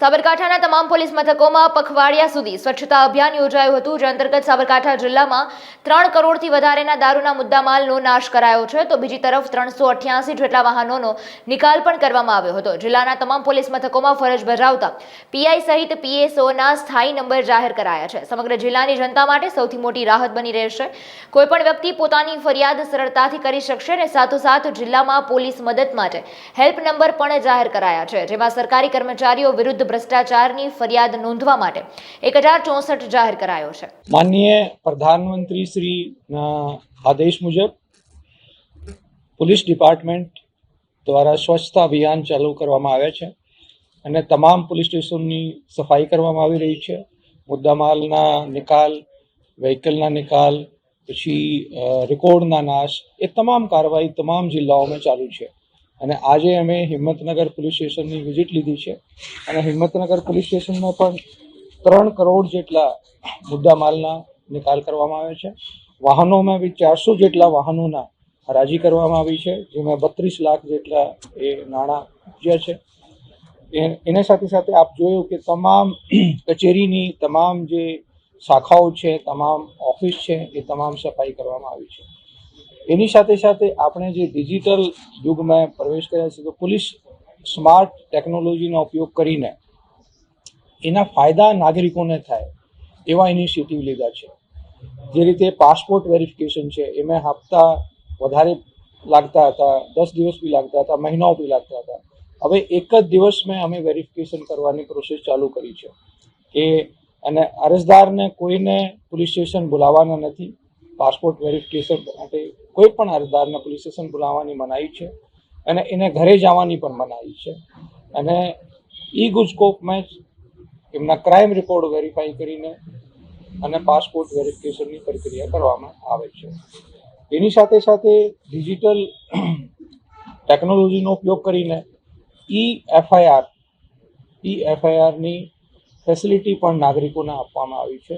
સાબરકાંઠાના તમામ પોલીસ મથકોમાં પખવાડિયા સુધી સ્વચ્છતા અભિયાન યોજાયું હતું, જે અંતર્ગત સાબરકાંઠા જિલ્લામાં 3 કરોડથી વધારેના દારૂના મુદ્દામાલનો નાશ કરાયો છે, તો બીજી તરફ 388 જેટલા વાહનોનો નિકાલ પણ કરવામાં આવ્યો હતો। જિલ્લાના તમામ પોલીસ મથકોમાં ફરજ બજાવતા પીઆઈ સહિત પીએસઓના સ્થાયી નંબર જાહેર કરાયા છે। સમગ્ર જિલ્લાની જનતા માટે સૌથી મોટી રાહત બની રહેશે। કોઈપણ વ્યક્તિ પોતાની ફરિયાદ સરળતાથી કરી શકશે અને સાથોસાથ જિલ્લામાં પોલીસ મદદ માટે હેલ્પ નંબર પણ જાહેર કરાયા છે, જેમાં સરકારી કર્મચારીઓ વિરુદ્ધ भ्रष्टाचारनी फरियाद नोंधवा माटे 1064 जाहिर करायो छे। माननीय प्रधानमंत्री श्री आदेश मुजब पुलिस डिपार्टमेंट द्वारा स्वच्छता अभियान चालू करवामां आव्या छे अने तमाम पुलिस स्टेशननी सफाई करवामां आवी रही छे। मुद्दामालना निकाल, व्हीकलना निकाल, पछी रेकॉर्डना नाश, ए तमाम कार्यवाही तमाम जिल्लाओं में चालू छे। અને આજે અમે હિંમતનગર પોલીસ સ્ટેશનની વિઝિટ લીધી છે અને હિંમતનગર પોલીસ સ્ટેશનમાં પણ 3 કરોડ જેટલા મુદ્દામાલના નિકાલ કરવામાં આવ્યા છે। વાહનોમાં બી 400 જેટલા વાહનોના હરાજી કરવામાં આવી છે, જેમાં 32 લાખ જેટલા એ નાણાં જે છે એને સાથે સાથે આપ જોયું કે તમામ કચેરીની તમામ જે શાખાઓ છે, તમામ ઓફિસ છે, એ તમામ સફાઈ કરવામાં આવી છે। એની સાથે સાથે આપણે જે ડિજિટલ યુગમાં પ્રવેશ કર્યા છે, તો પોલીસ સ્માર્ટ ટેકનોલોજીનો ઉપયોગ કરીને એના ફાયદા નાગરિકોને થાય એવા ઇનિશિયેટિવ લીધા છે। જે રીતે પાસપોર્ટ વેરિફિકેશન છે, એમાં હપ્તા વધારે લાગતા હતા, 10 દિવસ બી લાગતા હતા, મહિનાઓ બી લાગતા હતા। હવે એક જ દિવસમાં અમે વેરિફિકેશન કરવાની પ્રોસેસ ચાલુ કરી છે કે અને અરજદારને કોઈને પોલીસ સ્ટેશન બોલાવવાના નથી। પાસપોર્ટ વેરિફિકેશન માટે કોઈ પણ અરજદારને પોલીસ સ્ટેશન બોલાવવાની મનાઈ છે અને એને ઘરે જવાની પણ મનાઈ છે અને ઈ ગુજકોપમાં જ એમના ક્રાઇમ રેકોર્ડ વેરીફાઈ કરીને અને પાસપોર્ટ વેરિફિકેશનની પ્રક્રિયા કરવામાં આવે છે। એની સાથે સાથે ડિજિટલ ટેકનોલોજીનો ઉપયોગ કરીને ઈ એફઆઈઆરની ફેસિલિટી પણ નાગરિકોને આપવામાં આવી છે।